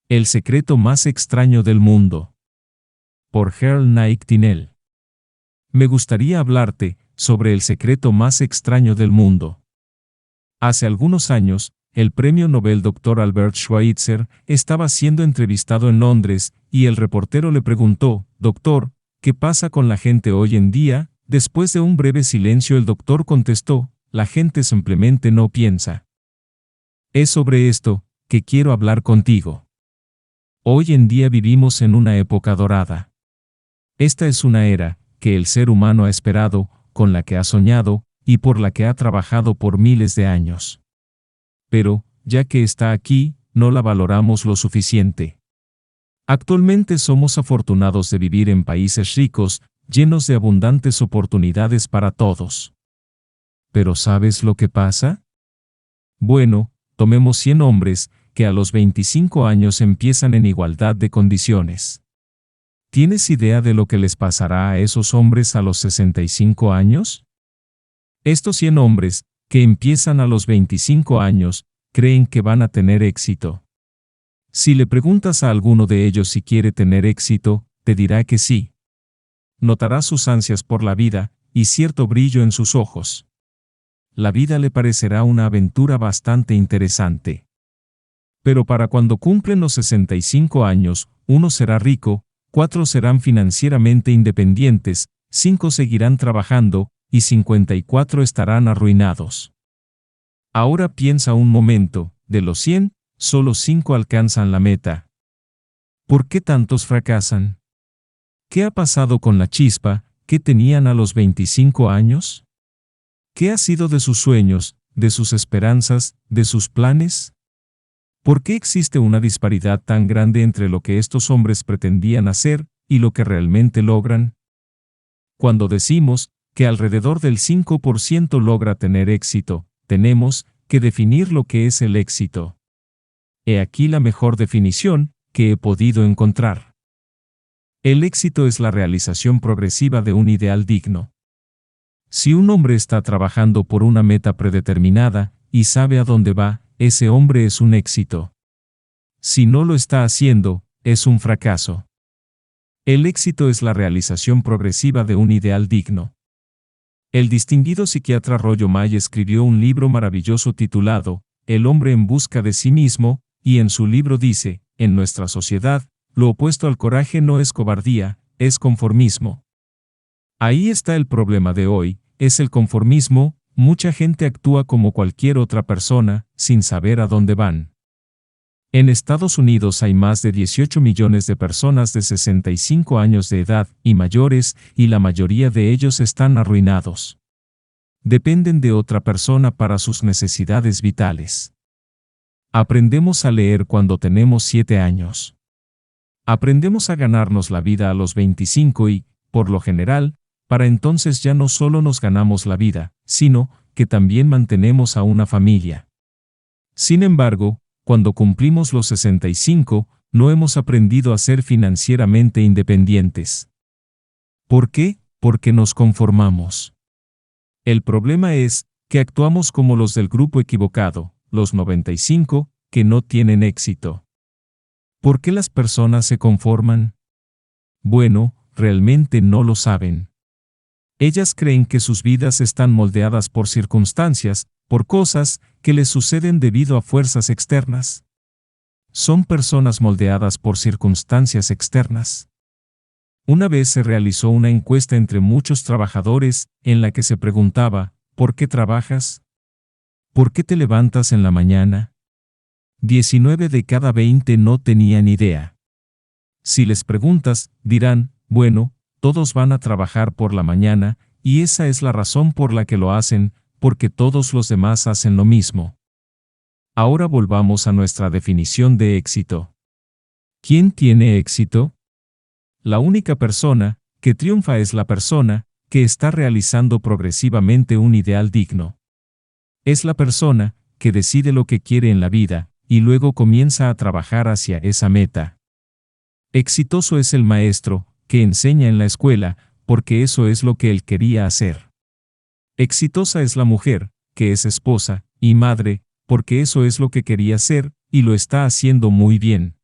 El secreto más extraño del mundo. Por Earl Nightingale. Me gustaría hablarte sobre el secreto más extraño del mundo. Hace algunos años, el premio Nobel Dr. Albert Schweitzer estaba siendo entrevistado en Londres, y el reportero le preguntó: «Doctor, ¿qué pasa con la gente hoy en día?». Después de un breve silencio el doctor contestó: «La gente simplemente no piensa». Es sobre esto que quiero hablar contigo. Hoy en día vivimos en una época dorada. Esta es una era que el ser humano ha esperado, con la que ha soñado, y por la que ha trabajado por miles de años. Pero, ya que está aquí, no la valoramos lo suficiente. Actualmente somos afortunados de vivir en países ricos, llenos de abundantes oportunidades para todos. ¿Pero sabes lo que pasa? Bueno, tomemos 100 hombres que a los 25 años empiezan en igualdad de condiciones. ¿Tienes idea de lo que les pasará a esos hombres a los 65 años? Estos 100 hombres, que empiezan a los 25 años, creen que van a tener éxito. Si le preguntas a alguno de ellos si quiere tener éxito, te dirá que sí. Notarás sus ansias por la vida, y cierto brillo en sus ojos. La vida le parecerá una aventura bastante interesante. Pero para cuando cumplen los 65 años, 1 será rico, 4 serán financieramente independientes, 5 seguirán trabajando, y 54 estarán arruinados. Ahora piensa un momento, de los 100, solo 5 alcanzan la meta. ¿Por qué tantos fracasan? ¿Qué ha pasado con la chispa que tenían a los 25 años? ¿Qué ha sido de sus sueños, de sus esperanzas, de sus planes? ¿Por qué existe una disparidad tan grande entre lo que estos hombres pretendían hacer y lo que realmente logran? Cuando decimos que alrededor del 5% logra tener éxito, tenemos que definir lo que es el éxito. He aquí la mejor definición que he podido encontrar. El éxito es la realización progresiva de un ideal digno. Si un hombre está trabajando por una meta predeterminada y sabe a dónde va, ese hombre es un éxito. Si no lo está haciendo, es un fracaso. El éxito es la realización progresiva de un ideal digno. El distinguido psiquiatra Rollo May escribió un libro maravilloso titulado El hombre en busca de sí mismo, y en su libro dice: en nuestra sociedad, lo opuesto al coraje no es cobardía, es conformismo. Ahí está el problema de hoy, es el conformismo. Mucha gente actúa como cualquier otra persona, sin saber a dónde van. En Estados Unidos hay más de 18 millones de personas de 65 años de edad y mayores, y la mayoría de ellos están arruinados. Dependen de otra persona para sus necesidades vitales. Aprendemos a leer cuando tenemos 7 años. Aprendemos a ganarnos la vida a los 25 y, por lo general, para entonces ya no solo nos ganamos la vida, sino que también mantenemos a una familia. Sin embargo, cuando cumplimos los 65, no hemos aprendido a ser financieramente independientes. ¿Por qué? Porque nos conformamos. El problema es que actuamos como los del grupo equivocado, los 95, que no tienen éxito. ¿Por qué las personas se conforman? Bueno, realmente no lo saben. Ellas creen que sus vidas están moldeadas por circunstancias, por cosas que les suceden debido a fuerzas externas. Son personas moldeadas por circunstancias externas. Una vez se realizó una encuesta entre muchos trabajadores en la que se preguntaba: ¿por qué trabajas? ¿Por qué te levantas en la mañana? 19 de cada 20 no tenían idea. Si les preguntas, dirán: bueno, todos van a trabajar por la mañana, y esa es la razón por la que lo hacen, porque todos los demás hacen lo mismo. Ahora volvamos a nuestra definición de éxito. ¿Quién tiene éxito? La única persona que triunfa es la persona que está realizando progresivamente un ideal digno. Es la persona que decide lo que quiere en la vida, y luego comienza a trabajar hacia esa meta. Exitoso es el maestro que enseña en la escuela, porque eso es lo que él quería hacer. Exitosa es la mujer, que es esposa y madre, porque eso es lo que quería hacer, y lo está haciendo muy bien.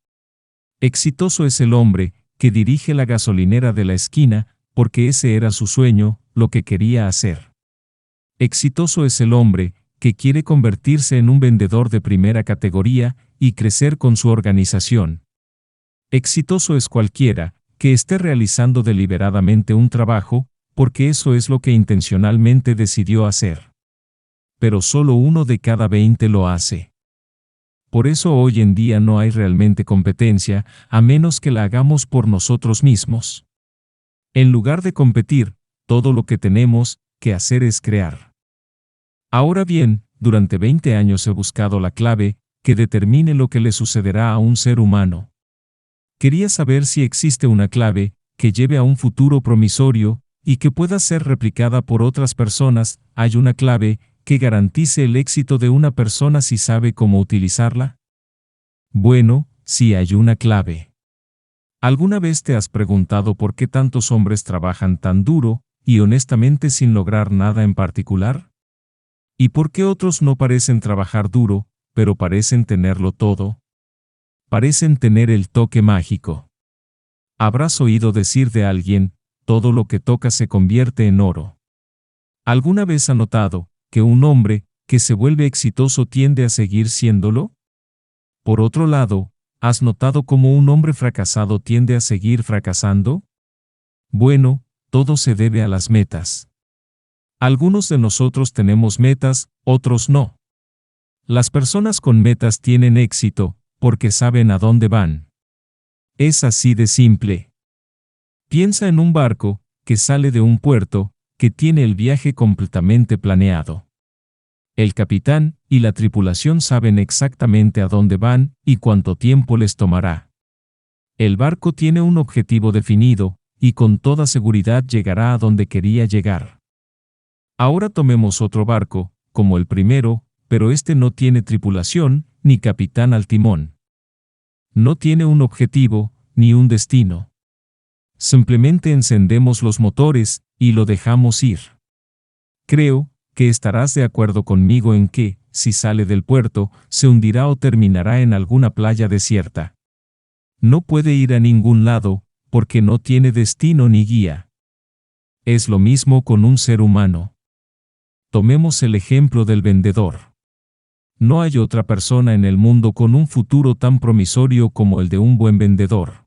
Exitoso es el hombre que dirige la gasolinera de la esquina, porque ese era su sueño, lo que quería hacer. Exitoso es el hombre que quiere convertirse en un vendedor de primera categoría y crecer con su organización. Exitoso es cualquiera que esté realizando deliberadamente un trabajo, porque eso es lo que intencionalmente decidió hacer. Pero solo 1 de cada 20 lo hace. Por eso hoy en día no hay realmente competencia, a menos que la hagamos por nosotros mismos. En lugar de competir, todo lo que tenemos que hacer es crear. Ahora bien, durante 20 años he buscado la clave que determine lo que le sucederá a un ser humano. Quería saber si existe una clave que lleve a un futuro promisorio y que pueda ser replicada por otras personas. ¿Hay una clave que garantice el éxito de una persona si sabe cómo utilizarla? Bueno, sí hay una clave. ¿Alguna vez te has preguntado por qué tantos hombres trabajan tan duro y honestamente sin lograr nada en particular? ¿Y por qué otros no parecen trabajar duro, pero parecen tenerlo todo? Parecen tener el toque mágico. Habrás oído decir de alguien, todo lo que toca se convierte en oro. ¿Alguna vez has notado que un hombre que se vuelve exitoso tiende a seguir siéndolo? Por otro lado, ¿has notado cómo un hombre fracasado tiende a seguir fracasando? Bueno, todo se debe a las metas. Algunos de nosotros tenemos metas, otros no. Las personas con metas tienen éxito, porque saben a dónde van. Es así de simple. Piensa en un barco que sale de un puerto, que tiene el viaje completamente planeado. El capitán y la tripulación saben exactamente a dónde van y cuánto tiempo les tomará. El barco tiene un objetivo definido, y con toda seguridad llegará a donde quería llegar. Ahora tomemos otro barco, como el primero, pero este no tiene tripulación, ni capitán al timón. No tiene un objetivo, ni un destino. Simplemente encendemos los motores, y lo dejamos ir. Creo que estarás de acuerdo conmigo en que, si sale del puerto, se hundirá o terminará en alguna playa desierta. No puede ir a ningún lado, porque no tiene destino ni guía. Es lo mismo con un ser humano. Tomemos el ejemplo del vendedor. No hay otra persona en el mundo con un futuro tan promisorio como el de un buen vendedor.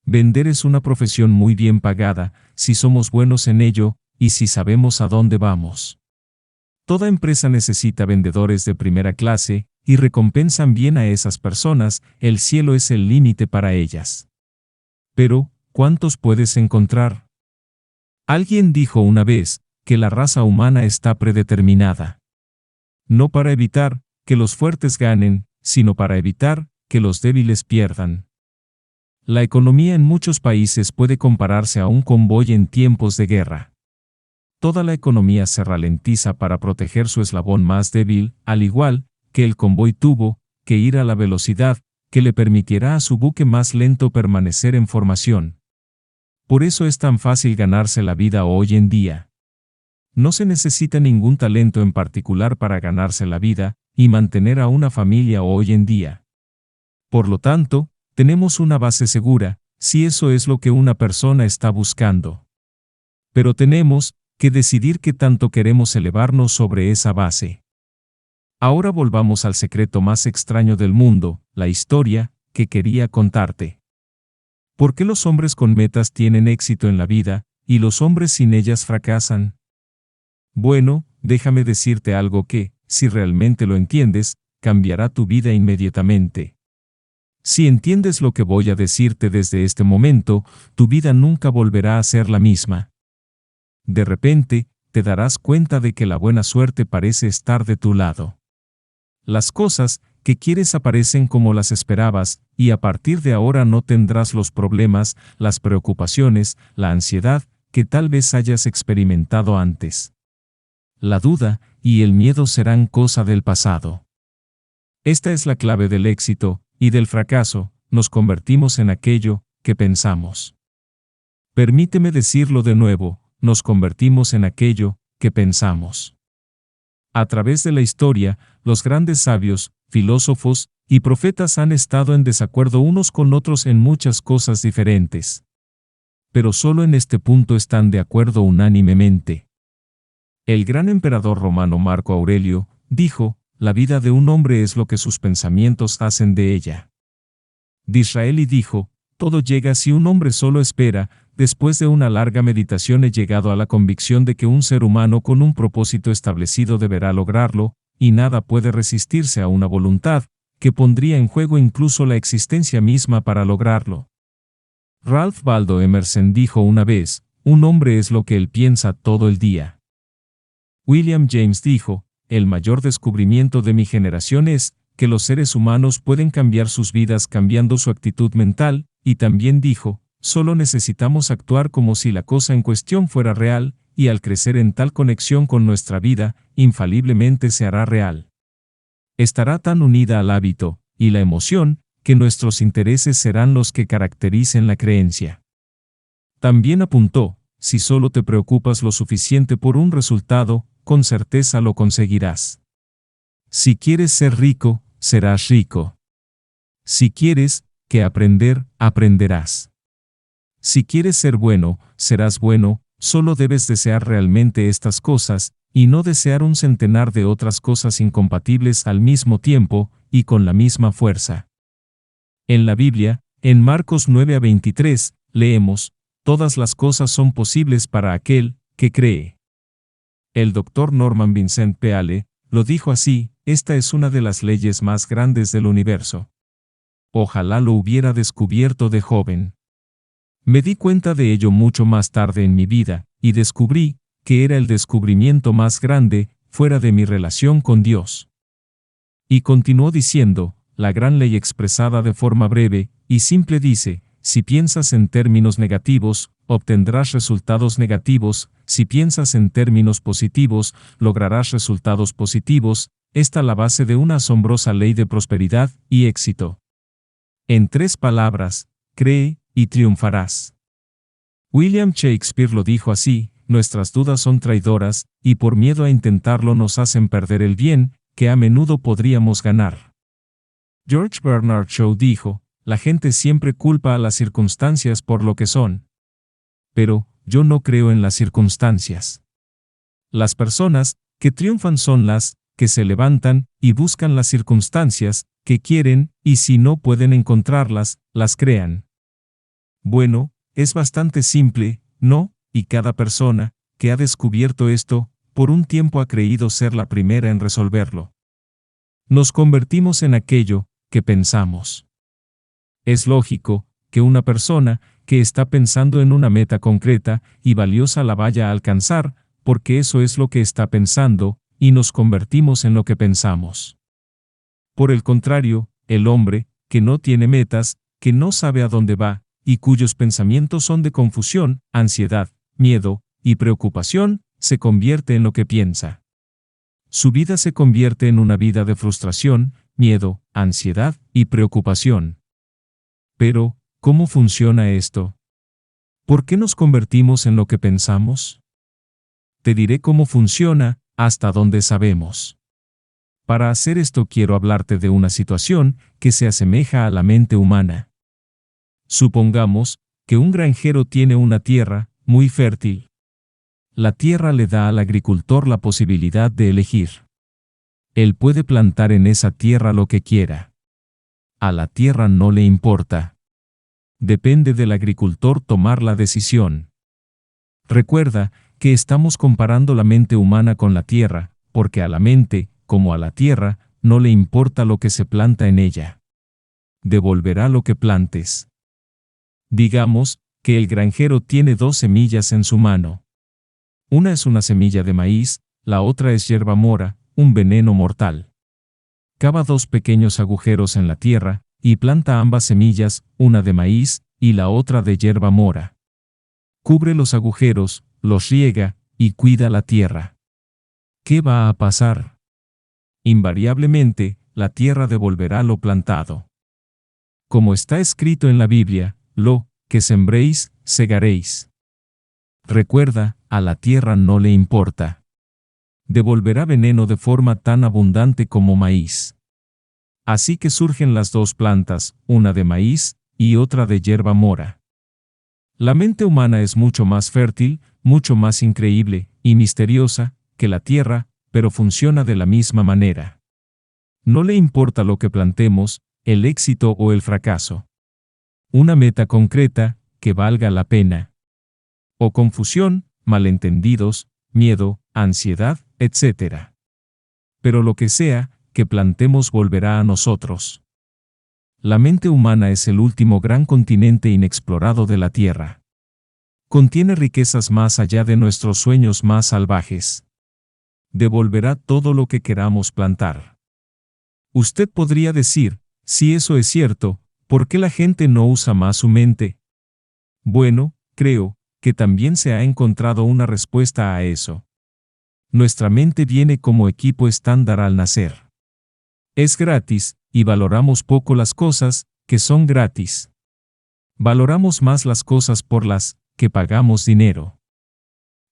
Vender es una profesión muy bien pagada, si somos buenos en ello, y si sabemos a dónde vamos. Toda empresa necesita vendedores de primera clase, y recompensan bien a esas personas. El cielo es el límite para ellas. Pero, ¿cuántos puedes encontrar? Alguien dijo una vez que la raza humana está predeterminada. No para evitar que los fuertes ganen, sino para evitar que los débiles pierdan. La economía en muchos países puede compararse a un convoy en tiempos de guerra. Toda la economía se ralentiza para proteger su eslabón más débil, al igual que el convoy tuvo que ir a la velocidad que le permitirá a su buque más lento permanecer en formación. Por eso es tan fácil ganarse la vida hoy en día. No se necesita ningún talento en particular para ganarse la vida y mantener a una familia hoy en día. Por lo tanto, tenemos una base segura, si eso es lo que una persona está buscando. Pero tenemos que decidir qué tanto queremos elevarnos sobre esa base. Ahora volvamos al secreto más extraño del mundo, la historia que quería contarte. ¿Por qué los hombres con metas tienen éxito en la vida, y los hombres sin ellas fracasan? Bueno, déjame decirte algo que, si realmente lo entiendes, cambiará tu vida inmediatamente. Si entiendes lo que voy a decirte desde este momento, tu vida nunca volverá a ser la misma. De repente, te darás cuenta de que la buena suerte parece estar de tu lado. Las cosas que quieres aparecen como las esperabas, y a partir de ahora no tendrás los problemas, las preocupaciones, la ansiedad que tal vez hayas experimentado antes. La duda y el miedo serán cosa del pasado. Esta es la clave del éxito y del fracaso: nos convertimos en aquello que pensamos. Permíteme decirlo de nuevo: nos convertimos en aquello que pensamos. A través de la historia, los grandes sabios filósofos y profetas han estado en desacuerdo unos con otros en muchas cosas diferentes. Pero solo en este punto están de acuerdo unánimemente. El gran emperador romano Marco Aurelio dijo: la vida de un hombre es lo que sus pensamientos hacen de ella. Disraeli dijo: todo llega si un hombre solo espera. Después de una larga meditación he llegado a la convicción de que un ser humano con un propósito establecido deberá lograrlo, y nada puede resistirse a una voluntad que pondría en juego incluso la existencia misma para lograrlo. Ralph Waldo Emerson dijo una vez: un hombre es lo que él piensa todo el día. William James dijo: el mayor descubrimiento de mi generación es que los seres humanos pueden cambiar sus vidas cambiando su actitud mental, y también dijo: solo necesitamos actuar como si la cosa en cuestión fuera real, y al crecer en tal conexión con nuestra vida, infaliblemente se hará real. Estará tan unida al hábito y la emoción, que nuestros intereses serán los que caractericen la creencia. También apuntó: si solo te preocupas lo suficiente por un resultado, con certeza lo conseguirás. Si quieres ser rico, serás rico. Si quieres que aprender, aprenderás. Si quieres ser bueno, serás bueno. Solo debes desear realmente estas cosas, y no desear un centenar de otras cosas incompatibles al mismo tiempo, y con la misma fuerza. En la Biblia, en Marcos 9:23, leemos: todas las cosas son posibles para aquel que cree. El Dr. Norman Vincent Peale lo dijo así: esta es una de las leyes más grandes del universo. Ojalá lo hubiera descubierto de joven. Me di cuenta de ello mucho más tarde en mi vida, y descubrí que era el descubrimiento más grande, fuera de mi relación con Dios. Y continuó diciendo: la gran ley expresada de forma breve y simple dice: si piensas en términos negativos, obtendrás resultados negativos; si piensas en términos positivos, lograrás resultados positivos. Esta es la base de una asombrosa ley de prosperidad y éxito. En 3 palabras: cree y triunfarás. William Shakespeare lo dijo así: nuestras dudas son traidoras, y por miedo a intentarlo nos hacen perder el bien, que a menudo podríamos ganar. George Bernard Shaw dijo: la gente siempre culpa a las circunstancias por lo que son. Pero, yo no creo en las circunstancias. Las personas que triunfan son las que se levantan y buscan las circunstancias que quieren, y si no pueden encontrarlas, las crean. Bueno, es bastante simple, ¿no? Y cada persona que ha descubierto esto, por un tiempo ha creído ser la primera en resolverlo. Nos convertimos en aquello que pensamos. Es lógico que una persona que está pensando en una meta concreta y valiosa la vaya a alcanzar, porque eso es lo que está pensando, y nos convertimos en lo que pensamos. Por el contrario, el hombre que no tiene metas, que no sabe a dónde va, y cuyos pensamientos son de confusión, ansiedad, miedo y preocupación, se convierte en lo que piensa. Su vida se convierte en una vida de frustración, miedo, ansiedad y preocupación. Pero, ¿cómo funciona esto? ¿Por qué nos convertimos en lo que pensamos? Te diré cómo funciona, hasta donde sabemos. Para hacer esto quiero hablarte de una situación que se asemeja a la mente humana. Supongamos que un granjero tiene una tierra muy fértil. La tierra le da al agricultor la posibilidad de elegir. Él puede plantar en esa tierra lo que quiera. A la tierra no le importa. Depende del agricultor tomar la decisión. Recuerda que estamos comparando la mente humana con la tierra, porque a la mente, como a la tierra, no le importa lo que se planta en ella. Devolverá lo que plantes. Digamos que el granjero tiene 2 semillas en su mano. Una es una semilla de maíz, la otra es hierba mora, un veneno mortal. Cava 2 pequeños agujeros en la tierra, y planta ambas semillas, una de maíz y la otra de hierba mora. Cubre los agujeros, los riega, y cuida la tierra. ¿Qué va a pasar? Invariablemente, la tierra devolverá lo plantado. Como está escrito en la Biblia, lo que sembréis, segaréis. Recuerda, a la tierra no le importa. Devolverá veneno de forma tan abundante como maíz. Así que surgen las dos plantas, una de maíz y otra de yerba mora. La mente humana es mucho más fértil, mucho más increíble y misteriosa que la tierra, pero funciona de la misma manera. No le importa lo que plantemos, el éxito o el fracaso. Una meta concreta, que valga la pena. O confusión, malentendidos, miedo, ansiedad, etc. Pero lo que sea que plantemos volverá a nosotros. La mente humana es el último gran continente inexplorado de la Tierra. Contiene riquezas más allá de nuestros sueños más salvajes. Devolverá todo lo que queramos plantar. Usted podría decir, si eso es cierto, ¿por qué la gente no usa más su mente? Bueno, creo que también se ha encontrado una respuesta a eso. Nuestra mente viene como equipo estándar al nacer. Es gratis, y valoramos poco las cosas que son gratis. Valoramos más las cosas por las que pagamos dinero.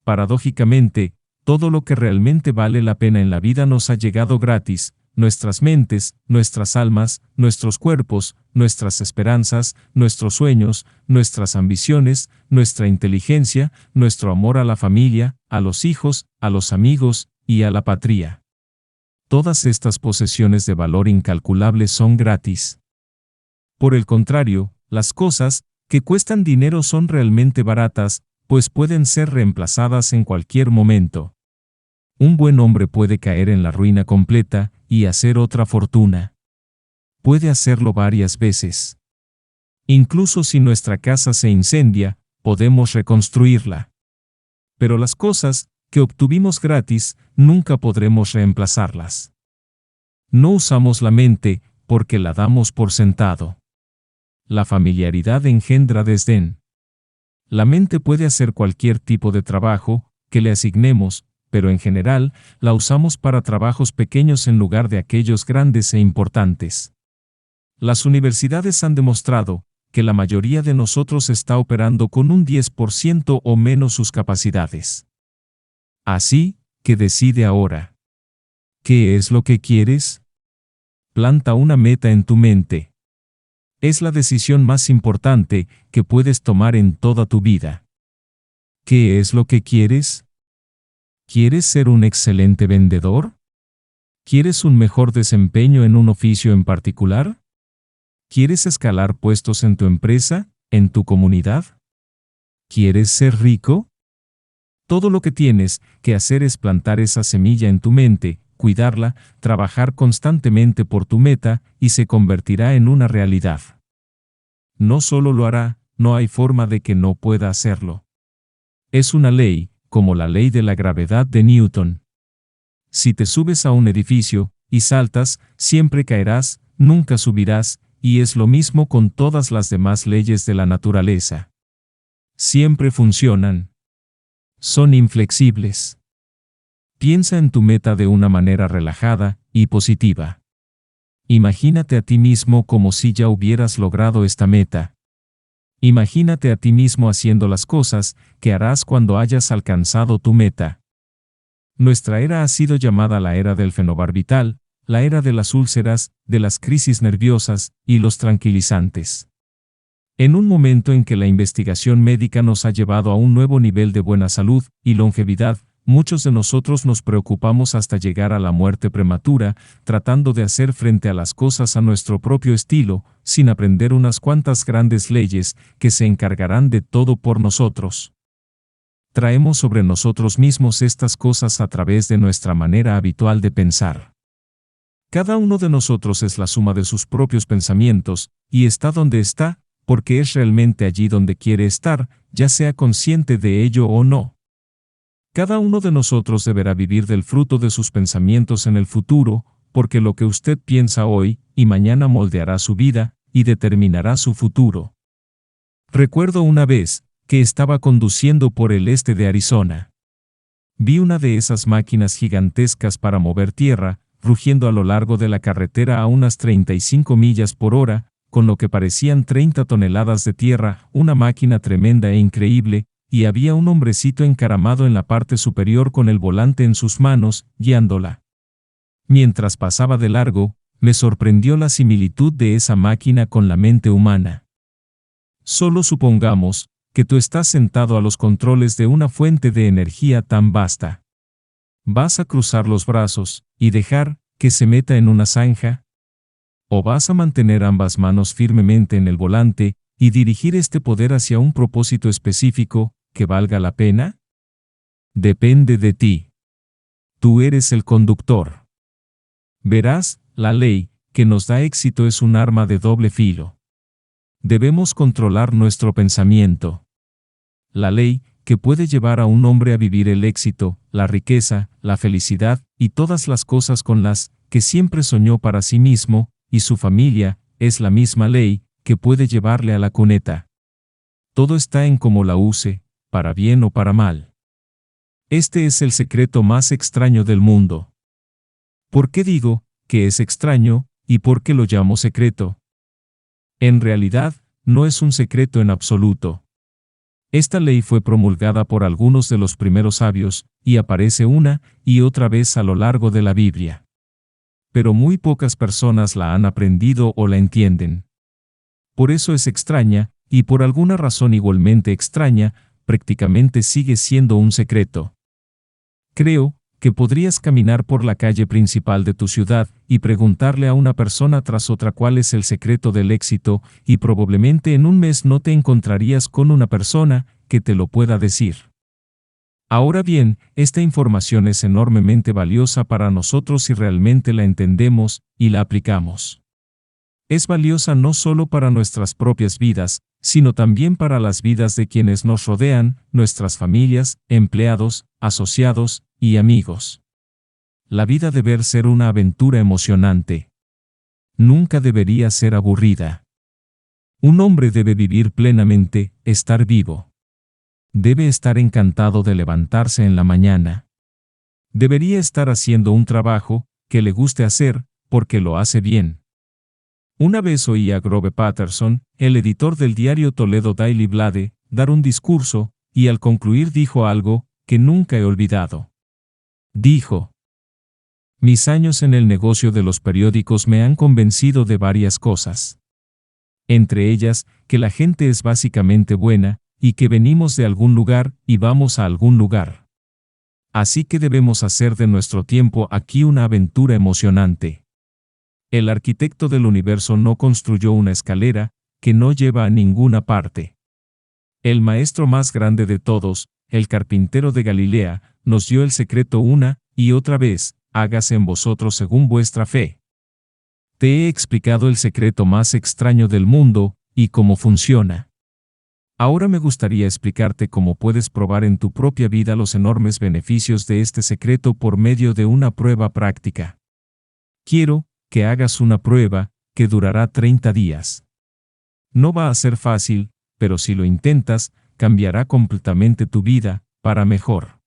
Paradójicamente, todo lo que realmente vale la pena en la vida nos ha llegado gratis: nuestras mentes, nuestras almas, nuestros cuerpos, nuestras esperanzas, nuestros sueños, nuestras ambiciones, nuestra inteligencia, nuestro amor a la familia, a los hijos, a los amigos y a la patria. Todas estas posesiones de valor incalculable son gratis. Por el contrario, las cosas que cuestan dinero son realmente baratas, pues pueden ser reemplazadas en cualquier momento. Un buen hombre puede caer en la ruina completa y hacer otra fortuna. Puede hacerlo varias veces. Incluso si nuestra casa se incendia, podemos reconstruirla. Pero las cosas que obtuvimos gratis, nunca podremos reemplazarlas. No usamos la mente porque la damos por sentado. La familiaridad engendra desdén. La mente puede hacer cualquier tipo de trabajo que le asignemos, pero en general, la usamos para trabajos pequeños en lugar de aquellos grandes e importantes. Las universidades han demostrado que la mayoría de nosotros está operando con un 10% o menos sus capacidades. Así que decide ahora. ¿Qué es lo que quieres? Planta una meta en tu mente. Es la decisión más importante que puedes tomar en toda tu vida. ¿Qué es lo que quieres? ¿Quieres ser un excelente vendedor? ¿Quieres un mejor desempeño en un oficio en particular? ¿Quieres escalar puestos en tu empresa, en tu comunidad? ¿Quieres ser rico? Todo lo que tienes que hacer es plantar esa semilla en tu mente, cuidarla, trabajar constantemente por tu meta, y se convertirá en una realidad. No solo lo hará, no hay forma de que no pueda hacerlo. Es una ley, como la ley de la gravedad de Newton. Si te subes a un edificio y saltas, siempre caerás, nunca subirás, y es lo mismo con todas las demás leyes de la naturaleza. Siempre funcionan. Son inflexibles. Piensa en tu meta de una manera relajada y positiva. Imagínate a ti mismo como si ya hubieras logrado esta meta. Imagínate a ti mismo haciendo las cosas que harás cuando hayas alcanzado tu meta. Nuestra era ha sido llamada la era del fenobarbital, la era de las úlceras, de las crisis nerviosas y los tranquilizantes. En un momento en que la investigación médica nos ha llevado a un nuevo nivel de buena salud y longevidad, muchos de nosotros nos preocupamos hasta llegar a la muerte prematura, tratando de hacer frente a las cosas a nuestro propio estilo, sin aprender unas cuantas grandes leyes que se encargarán de todo por nosotros. Traemos sobre nosotros mismos estas cosas a través de nuestra manera habitual de pensar. Cada uno de nosotros es la suma de sus propios pensamientos, y está donde está, porque es realmente allí donde quiere estar, ya sea consciente de ello o no. Cada uno de nosotros deberá vivir del fruto de sus pensamientos en el futuro, porque lo que usted piensa hoy y mañana moldeará su vida y determinará su futuro. Recuerdo una vez que estaba conduciendo por el este de Arizona. Vi una de esas máquinas gigantescas para mover tierra, rugiendo a lo largo de la carretera a unas 35 millas por hora, con lo que parecían 30 toneladas de tierra, una máquina tremenda e increíble, y había un hombrecito encaramado en la parte superior con el volante en sus manos, guiándola. Mientras pasaba de largo, me sorprendió la similitud de esa máquina con la mente humana. Solo supongamos que tú estás sentado a los controles de una fuente de energía tan vasta. ¿Vas a cruzar los brazos y dejar que se meta en una zanja? ¿O vas a mantener ambas manos firmemente en el volante y dirigir este poder hacia un propósito específico que valga la pena? Depende de ti. Tú eres el conductor. Verás, la ley que nos da éxito es un arma de doble filo. Debemos controlar nuestro pensamiento. La ley que puede llevar a un hombre a vivir el éxito, la riqueza, la felicidad y todas las cosas con las que siempre soñó para sí mismo y su familia, es la misma ley que puede llevarle a la cuneta. Todo está en cómo la use, para bien o para mal. Este es el secreto más extraño del mundo. ¿Por qué digo que es extraño y por qué lo llamo secreto? En realidad, no es un secreto en absoluto. Esta ley fue promulgada por algunos de los primeros sabios, y aparece una y otra vez a lo largo de la Biblia. Pero muy pocas personas la han aprendido o la entienden. Por eso es extraña, y por alguna razón igualmente extraña, prácticamente sigue siendo un secreto. Creo que podrías caminar por la calle principal de tu ciudad y preguntarle a una persona tras otra cuál es el secreto del éxito, y probablemente en un mes no te encontrarías con una persona que te lo pueda decir. Ahora bien, esta información es enormemente valiosa para nosotros si realmente la entendemos y la aplicamos. Es valiosa no solo para nuestras propias vidas, sino también para las vidas de quienes nos rodean, nuestras familias, empleados, asociados y amigos. La vida debe ser una aventura emocionante. Nunca debería ser aburrida. Un hombre debe vivir plenamente, estar vivo. Debe estar encantado de levantarse en la mañana. Debería estar haciendo un trabajo que le guste hacer, porque lo hace bien. Una vez oí a Grove Patterson, el editor del diario Toledo Daily Blade, dar un discurso, y al concluir dijo algo que nunca he olvidado. Dijo: mis años en el negocio de los periódicos me han convencido de varias cosas. Entre ellas, que la gente es básicamente buena, y que venimos de algún lugar y vamos a algún lugar. Así que debemos hacer de nuestro tiempo aquí una aventura emocionante. El arquitecto del universo no construyó una escalera que no lleva a ninguna parte. El maestro más grande de todos, el carpintero de Galilea, nos dio el secreto una y otra vez: hágase en vosotros según vuestra fe. Te he explicado el secreto más extraño del mundo y cómo funciona. Ahora me gustaría explicarte cómo puedes probar en tu propia vida los enormes beneficios de este secreto por medio de una prueba práctica. Quiero que hagas una prueba que durará 30 días. No va a ser fácil, pero si lo intentas, cambiará completamente tu vida, para mejor.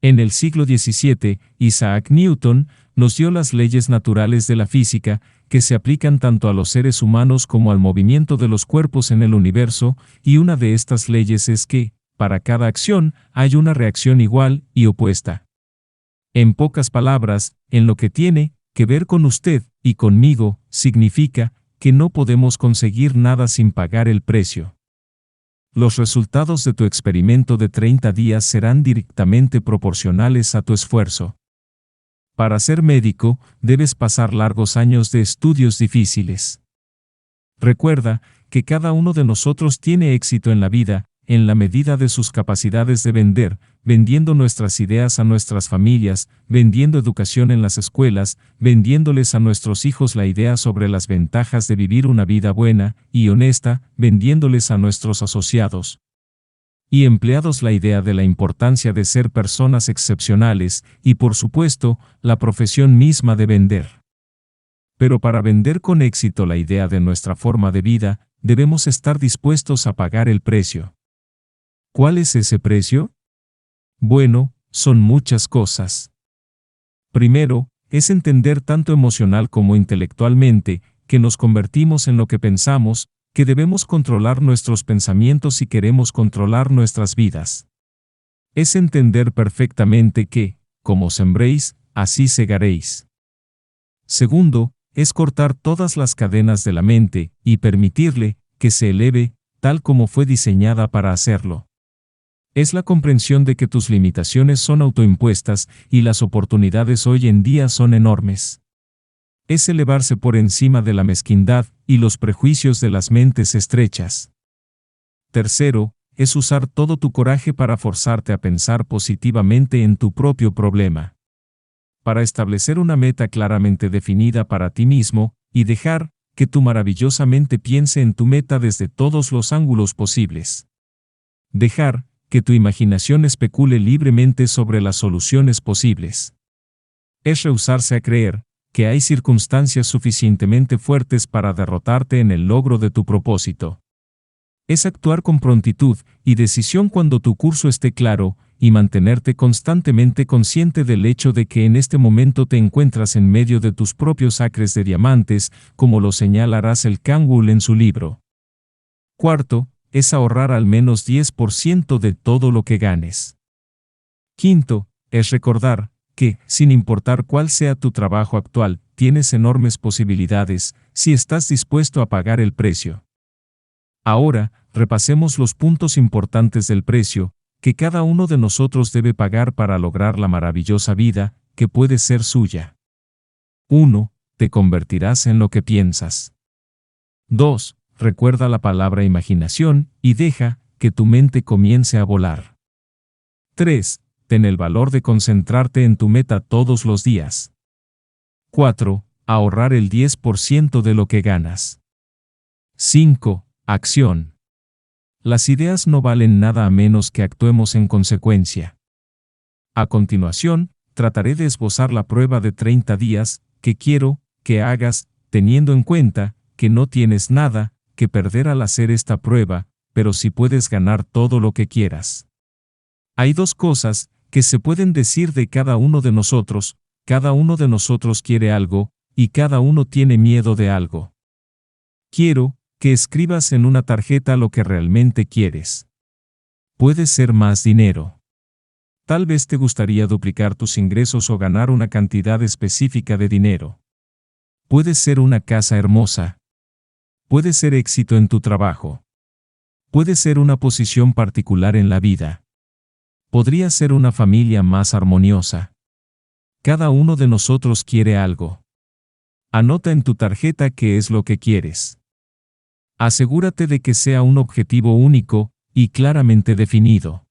En el siglo XVII, Isaac Newton nos dio las leyes naturales de la física, que se aplican tanto a los seres humanos como al movimiento de los cuerpos en el universo, y una de estas leyes es que, para cada acción, hay una reacción igual y opuesta. En pocas palabras, en lo que tiene que ver con usted y conmigo, significa que no podemos conseguir nada sin pagar el precio. Los resultados de tu experimento de 30 días serán directamente proporcionales a tu esfuerzo. Para ser médico, debes pasar largos años de estudios difíciles. Recuerda que cada uno de nosotros tiene éxito en la vida, en la medida de sus capacidades de vender, vendiendo nuestras ideas a nuestras familias, vendiendo educación en las escuelas, vendiéndoles a nuestros hijos la idea sobre las ventajas de vivir una vida buena y honesta, vendiéndoles a nuestros asociados y empleados la idea de la importancia de ser personas excepcionales y, por supuesto, la profesión misma de vender. Pero para vender con éxito la idea de nuestra forma de vida, debemos estar dispuestos a pagar el precio. ¿Cuál es ese precio? Bueno, son muchas cosas. Primero, es entender tanto emocional como intelectualmente, que nos convertimos en lo que pensamos, que debemos controlar nuestros pensamientos si queremos controlar nuestras vidas. Es entender perfectamente que, como sembréis, así segaréis. Segundo, es cortar todas las cadenas de la mente y permitirle que se eleve, tal como fue diseñada para hacerlo. Es la comprensión de que tus limitaciones son autoimpuestas y las oportunidades hoy en día son enormes. Es elevarse por encima de la mezquindad y los prejuicios de las mentes estrechas. Tercero, es usar todo tu coraje para forzarte a pensar positivamente en tu propio problema. Para establecer una meta claramente definida para ti mismo, y dejar que tu maravillosa mente piense en tu meta desde todos los ángulos posibles. Dejar que tu imaginación especule libremente sobre las soluciones posibles. Es rehusarse a creer que hay circunstancias suficientemente fuertes para derrotarte en el logro de tu propósito. Es actuar con prontitud y decisión cuando tu curso esté claro, y mantenerte constantemente consciente del hecho de que en este momento te encuentras en medio de tus propios acres de diamantes, como lo señala Russell Campbell en su libro. Cuarto, es ahorrar al menos 10% de todo lo que ganes. Quinto, es recordar que, sin importar cuál sea tu trabajo actual, tienes enormes posibilidades, si estás dispuesto a pagar el precio. Ahora, repasemos los puntos importantes del precio que cada uno de nosotros debe pagar para lograr la maravillosa vida que puede ser suya. 1. Te convertirás en lo que piensas. 2. Recuerda la palabra imaginación y deja que tu mente comience a volar. 3. Ten el valor de concentrarte en tu meta todos los días. 4. Ahorrar el 10% de lo que ganas. 5. Acción. Las ideas no valen nada a menos que actuemos en consecuencia. A continuación, trataré de esbozar la prueba de 30 días que quiero que hagas, teniendo en cuenta que no tienes nada que perder al hacer esta prueba, pero sí puedes ganar todo lo que quieras. Hay dos cosas que se pueden decir de cada uno de nosotros: cada uno de nosotros quiere algo, y cada uno tiene miedo de algo. Quiero que escribas en una tarjeta lo que realmente quieres. Puede ser más dinero. Tal vez te gustaría duplicar tus ingresos o ganar una cantidad específica de dinero. Puede ser una casa hermosa. Puede ser éxito en tu trabajo. Puede ser una posición particular en la vida. Podría ser una familia más armoniosa. Cada uno de nosotros quiere algo. Anota en tu tarjeta qué es lo que quieres. Asegúrate de que sea un objetivo único y claramente definido.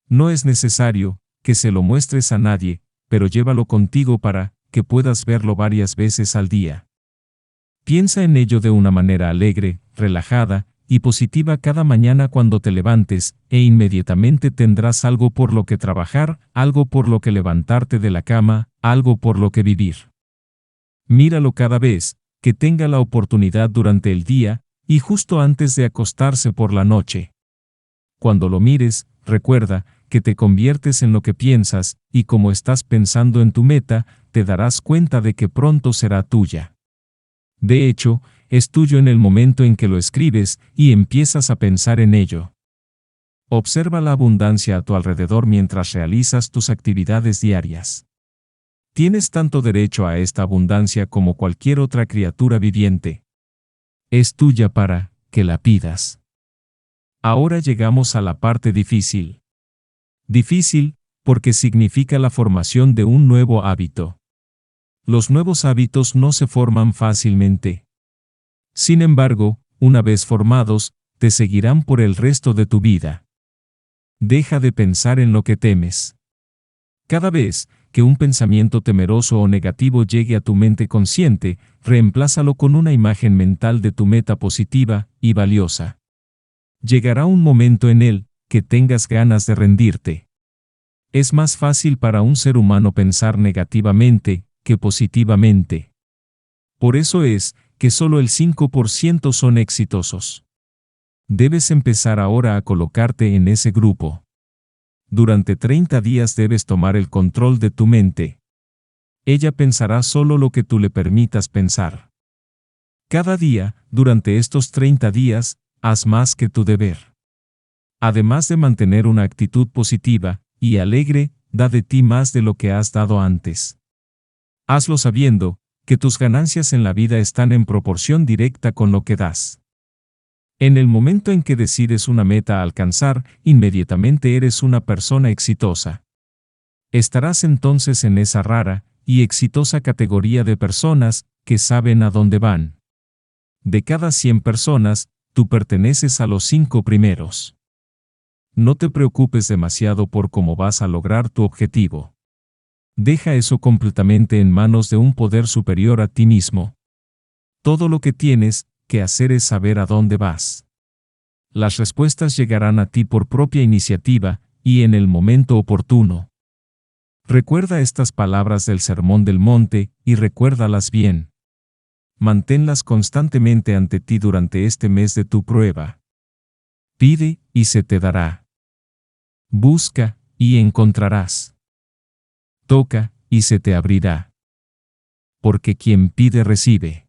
No es necesario que se lo muestres a nadie, pero llévalo contigo para que puedas verlo varias veces al día. Piensa en ello de una manera alegre, relajada y positiva cada mañana cuando te levantes, e inmediatamente tendrás algo por lo que trabajar, algo por lo que levantarte de la cama, algo por lo que vivir. Míralo cada vez que tenga la oportunidad durante el día, y justo antes de acostarse por la noche. Cuando lo mires, recuerda que te conviertes en lo que piensas, y como estás pensando en tu meta, te darás cuenta de que pronto será tuya. De hecho, es tuyo en el momento en que lo escribes y empiezas a pensar en ello. Observa la abundancia a tu alrededor mientras realizas tus actividades diarias. Tienes tanto derecho a esta abundancia como cualquier otra criatura viviente. Es tuya para que la pidas. Ahora llegamos a la parte difícil. Difícil, porque significa la formación de un nuevo hábito. Los nuevos hábitos no se forman fácilmente. Sin embargo, una vez formados, te seguirán por el resto de tu vida. Deja de pensar en lo que temes. Cada vez que un pensamiento temeroso o negativo llegue a tu mente consciente, reemplázalo con una imagen mental de tu meta positiva y valiosa. Llegará un momento en él que tengas ganas de rendirte. Es más fácil para un ser humano pensar negativamente que positivamente. Por eso es que solo el 5% son exitosos. Debes empezar ahora a colocarte en ese grupo. Durante 30 días debes tomar el control de tu mente. Ella pensará solo lo que tú le permitas pensar. Cada día, durante estos 30 días, haz más que tu deber. Además de mantener una actitud positiva y alegre, da de ti más de lo que has dado antes. Hazlo sabiendo que tus ganancias en la vida están en proporción directa con lo que das. En el momento en que decides una meta a alcanzar, inmediatamente eres una persona exitosa. Estarás entonces en esa rara y exitosa categoría de personas que saben a dónde van. De cada 100 personas, tú perteneces a los 5 primeros. No te preocupes demasiado por cómo vas a lograr tu objetivo. Deja eso completamente en manos de un poder superior a ti mismo. Todo lo que tienes que hacer es saber a dónde vas. Las respuestas llegarán a ti por propia iniciativa y en el momento oportuno. Recuerda estas palabras del Sermón del Monte y recuérdalas bien. Manténlas constantemente ante ti durante este mes de tu prueba. Pide y se te dará. Busca y encontrarás. Toca y se te abrirá. Porque quien pide recibe.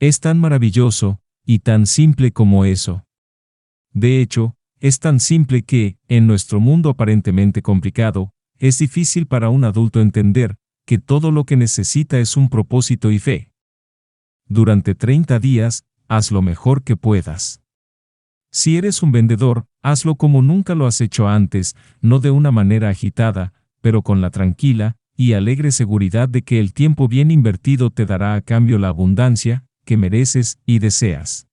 Es tan maravilloso y tan simple como eso. De hecho, es tan simple que, en nuestro mundo aparentemente complicado, es difícil para un adulto entender que todo lo que necesita es un propósito y fe. Durante 30 días, haz lo mejor que puedas. Si eres un vendedor, hazlo como nunca lo has hecho antes, no de una manera agitada, pero con la tranquila y alegre seguridad de que el tiempo bien invertido te dará a cambio la abundancia que mereces y deseas.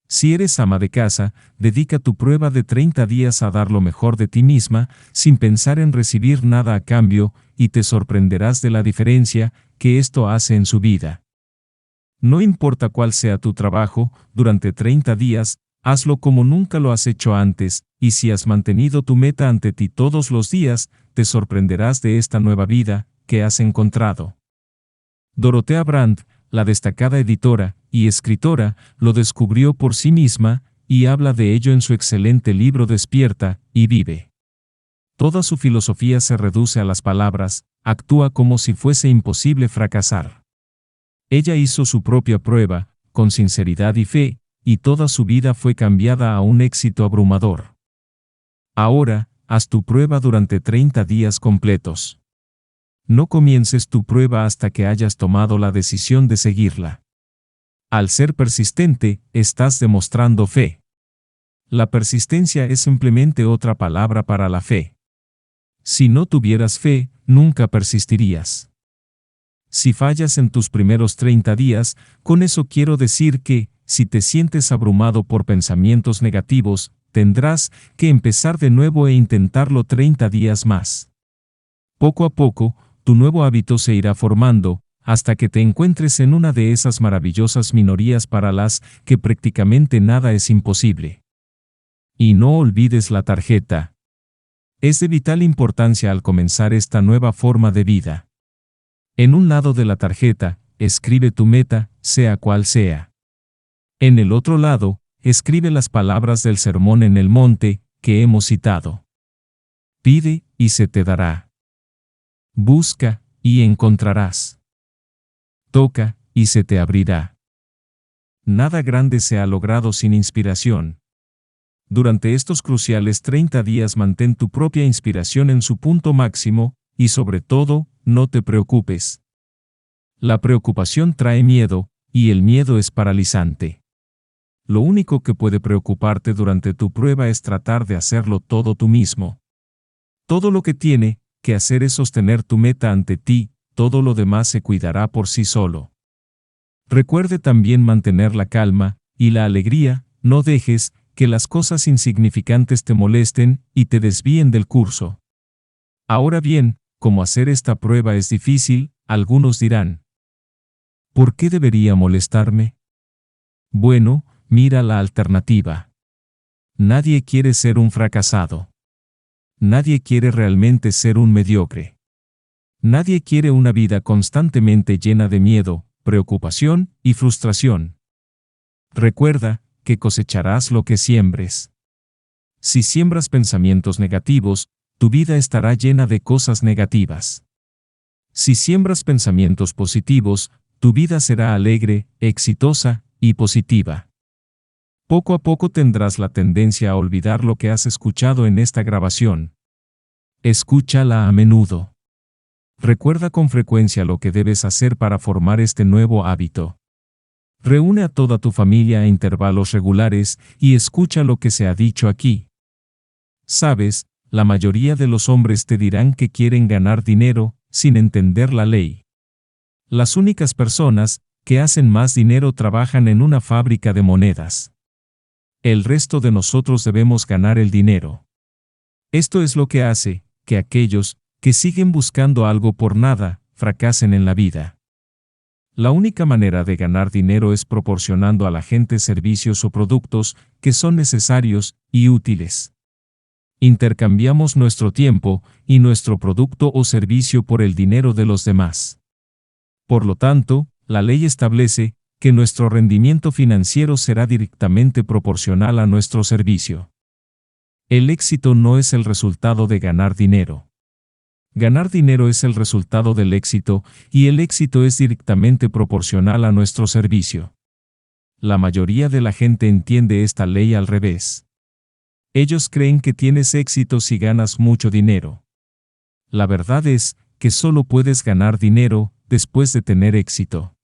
Si eres ama de casa, dedica tu prueba de 30 días a dar lo mejor de ti misma, sin pensar en recibir nada a cambio, y te sorprenderás de la diferencia que esto hace en su vida. No importa cuál sea tu trabajo, durante 30 días, hazlo como nunca lo has hecho antes, y si has mantenido tu meta ante ti todos los días, te sorprenderás de esta nueva vida que has encontrado. Dorothea Brande, la destacada editora y escritora, lo descubrió por sí misma, y habla de ello en su excelente libro Despierta y vive. Toda su filosofía se reduce a las palabras, actúa como si fuese imposible fracasar. Ella hizo su propia prueba, con sinceridad y fe, y toda su vida fue cambiada a un éxito abrumador. Ahora, haz tu prueba durante 30 días completos. No comiences tu prueba hasta que hayas tomado la decisión de seguirla. Al ser persistente, estás demostrando fe. La persistencia es simplemente otra palabra para la fe. Si no tuvieras fe, nunca persistirías. Si fallas en tus primeros 30 días, con eso quiero decir que, si te sientes abrumado por pensamientos negativos, tendrás que empezar de nuevo e intentarlo 30 días más. Poco a poco, tu nuevo hábito se irá formando, hasta que te encuentres en una de esas maravillosas minorías para las que prácticamente nada es imposible. Y no olvides la tarjeta. Es de vital importancia al comenzar esta nueva forma de vida. En un lado de la tarjeta, escribe tu meta, sea cual sea. En el otro lado, escribe las palabras del Sermón en el Monte, que hemos citado. Pide, y se te dará. Busca, y encontrarás. Toca, y se te abrirá. Nada grande se ha logrado sin inspiración. Durante estos cruciales 30 días mantén tu propia inspiración en su punto máximo, y sobre todo, no te preocupes. La preocupación trae miedo, y el miedo es paralizante. Lo único que puede preocuparte durante tu prueba es tratar de hacerlo todo tú mismo. Todo lo que tiene que hacer es sostener tu meta ante ti, todo lo demás se cuidará por sí solo. Recuerde también mantener la calma y la alegría, no dejes que las cosas insignificantes te molesten y te desvíen del curso. Ahora bien, como hacer esta prueba es difícil, algunos dirán: ¿por qué debería molestarme? Bueno, mira la alternativa. Nadie quiere ser un fracasado. Nadie quiere realmente ser un mediocre. Nadie quiere una vida constantemente llena de miedo, preocupación y frustración. Recuerda que cosecharás lo que siembres. Si siembras pensamientos negativos, tu vida estará llena de cosas negativas. Si siembras pensamientos positivos, tu vida será alegre, exitosa y positiva. Poco a poco tendrás la tendencia a olvidar lo que has escuchado en esta grabación. Escúchala a menudo. Recuerda con frecuencia lo que debes hacer para formar este nuevo hábito. Reúne a toda tu familia a intervalos regulares y escucha lo que se ha dicho aquí. Sabes, la mayoría de los hombres te dirán que quieren ganar dinero, sin entender la ley. Las únicas personas que hacen más dinero trabajan en una fábrica de monedas. El resto de nosotros debemos ganar el dinero. Esto es lo que hace que aquellos que siguen buscando algo por nada fracasen en la vida. La única manera de ganar dinero es proporcionando a la gente servicios o productos que son necesarios y útiles. Intercambiamos nuestro tiempo y nuestro producto o servicio por el dinero de los demás. Por lo tanto, la ley establece que nuestro rendimiento financiero será directamente proporcional a nuestro servicio. El éxito no es el resultado de ganar dinero. Ganar dinero es el resultado del éxito, y el éxito es directamente proporcional a nuestro servicio. La mayoría de la gente entiende esta ley al revés. Ellos creen que tienes éxito si ganas mucho dinero. La verdad es que solo puedes ganar dinero después de tener éxito.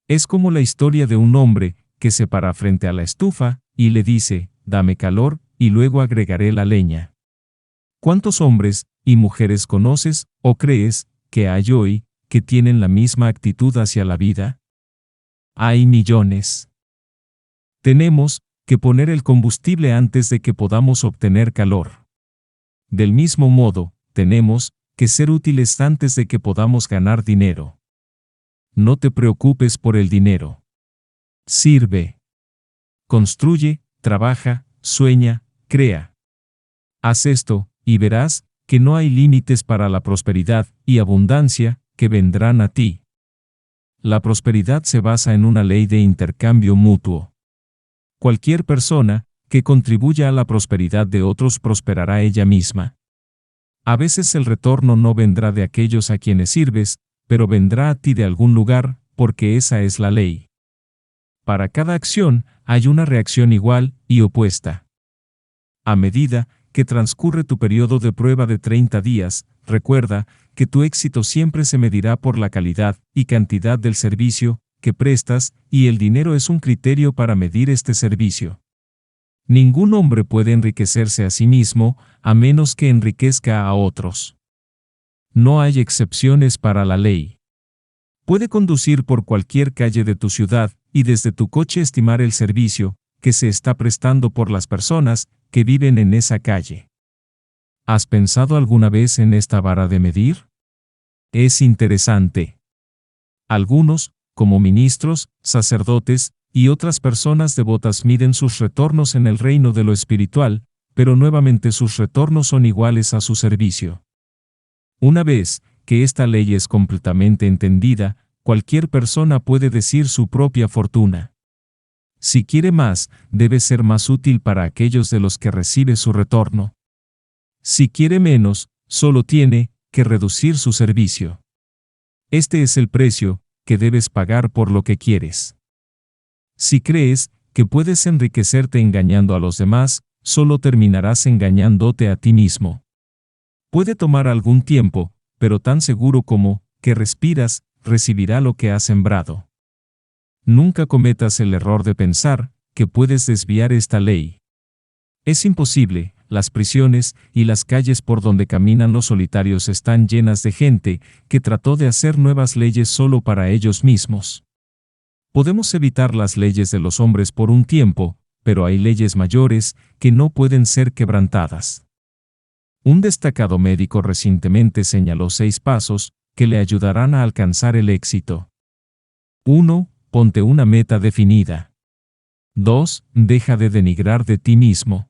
Es como la historia de un hombre que se para frente a la estufa y le dice, «Dame calor, y luego agregaré la leña». ¿Cuántos hombres y mujeres conoces o crees que hay hoy que tienen la misma actitud hacia la vida? Hay millones. Tenemos que poner el combustible antes de que podamos obtener calor. Del mismo modo, tenemos que ser útiles antes de que podamos ganar dinero. No te preocupes por el dinero. Sirve. Construye, trabaja, sueña, crea. Haz esto, y verás que no hay límites para la prosperidad y abundancia que vendrán a ti. La prosperidad se basa en una ley de intercambio mutuo. Cualquier persona que contribuya a la prosperidad de otros prosperará ella misma. A veces el retorno no vendrá de aquellos a quienes sirves, pero vendrá a ti de algún lugar, porque esa es la ley. Para cada acción hay una reacción igual y opuesta. A medida que transcurre tu periodo de prueba de 30 días, recuerda que tu éxito siempre se medirá por la calidad y cantidad del servicio que prestas, y el dinero es un criterio para medir este servicio. Ningún hombre puede enriquecerse a sí mismo, a menos que enriquezca a otros. No hay excepciones para la ley. Puede conducir por cualquier calle de tu ciudad y desde tu coche estimar el servicio que se está prestando por las personas que viven en esa calle. ¿Has pensado alguna vez en esta vara de medir? Es interesante. Algunos, como ministros, sacerdotes y otras personas devotas, miden sus retornos en el reino de lo espiritual, pero nuevamente sus retornos son iguales a su servicio. Una vez que esta ley es completamente entendida, cualquier persona puede decir su propia fortuna. Si quiere más, debe ser más útil para aquellos de los que recibe su retorno. Si quiere menos, solo tiene que reducir su servicio. Este es el precio que debes pagar por lo que quieres. Si crees que puedes enriquecerte engañando a los demás, solo terminarás engañándote a ti mismo. Puede tomar algún tiempo, pero tan seguro como que respiras, recibirá lo que has sembrado. Nunca cometas el error de pensar que puedes desviar esta ley. Es imposible. Las prisiones y las calles por donde caminan los solitarios están llenas de gente que trató de hacer nuevas leyes solo para ellos mismos. Podemos evitar las leyes de los hombres por un tiempo, pero hay leyes mayores que no pueden ser quebrantadas. Un destacado médico recientemente señaló 6 pasos que le ayudarán a alcanzar el éxito. 1. Ponte una meta definida. 2. Deja de denigrar de ti mismo.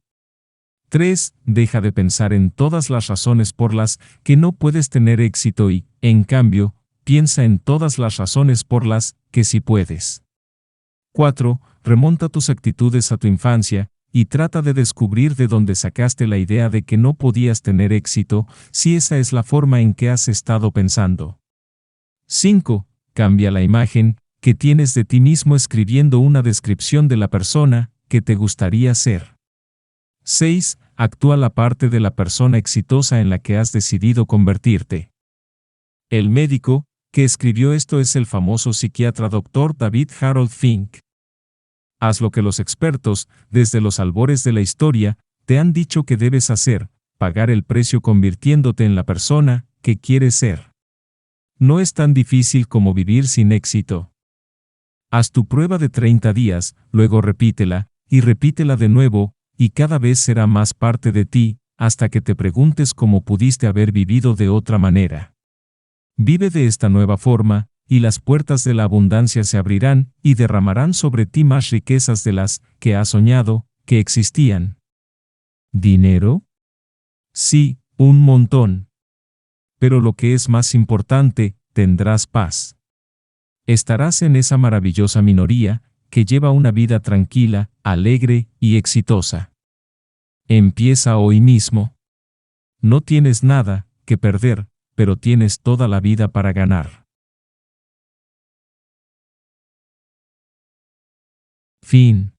3. Deja de pensar en todas las razones por las que no puedes tener éxito y, en cambio, piensa en todas las razones por las que sí puedes. 4. Remonta tus actitudes a tu infancia y trata de descubrir de dónde sacaste la idea de que no podías tener éxito si esa es la forma en que has estado pensando. 5. Cambia la imagen que tienes de ti mismo escribiendo una descripción de la persona que te gustaría ser. 6. Actúa la parte de la persona exitosa en la que has decidido convertirte. El médico que escribió esto es el famoso psiquiatra Dr. David Harold Fink. Haz lo que los expertos, desde los albores de la historia, te han dicho que debes hacer, pagar el precio convirtiéndote en la persona que quieres ser. No es tan difícil como vivir sin éxito. Haz tu prueba de 30 días, luego repítela, y repítela de nuevo, y cada vez será más parte de ti, hasta que te preguntes cómo pudiste haber vivido de otra manera. Vive de esta nueva forma, y las puertas de la abundancia se abrirán y derramarán sobre ti más riquezas de las que has soñado que existían. ¿Dinero? Sí, un montón. Pero lo que es más importante, tendrás paz. Estarás en esa maravillosa minoría que lleva una vida tranquila, alegre y exitosa. Empieza hoy mismo. No tienes nada que perder, pero tienes toda la vida para ganar. Fin.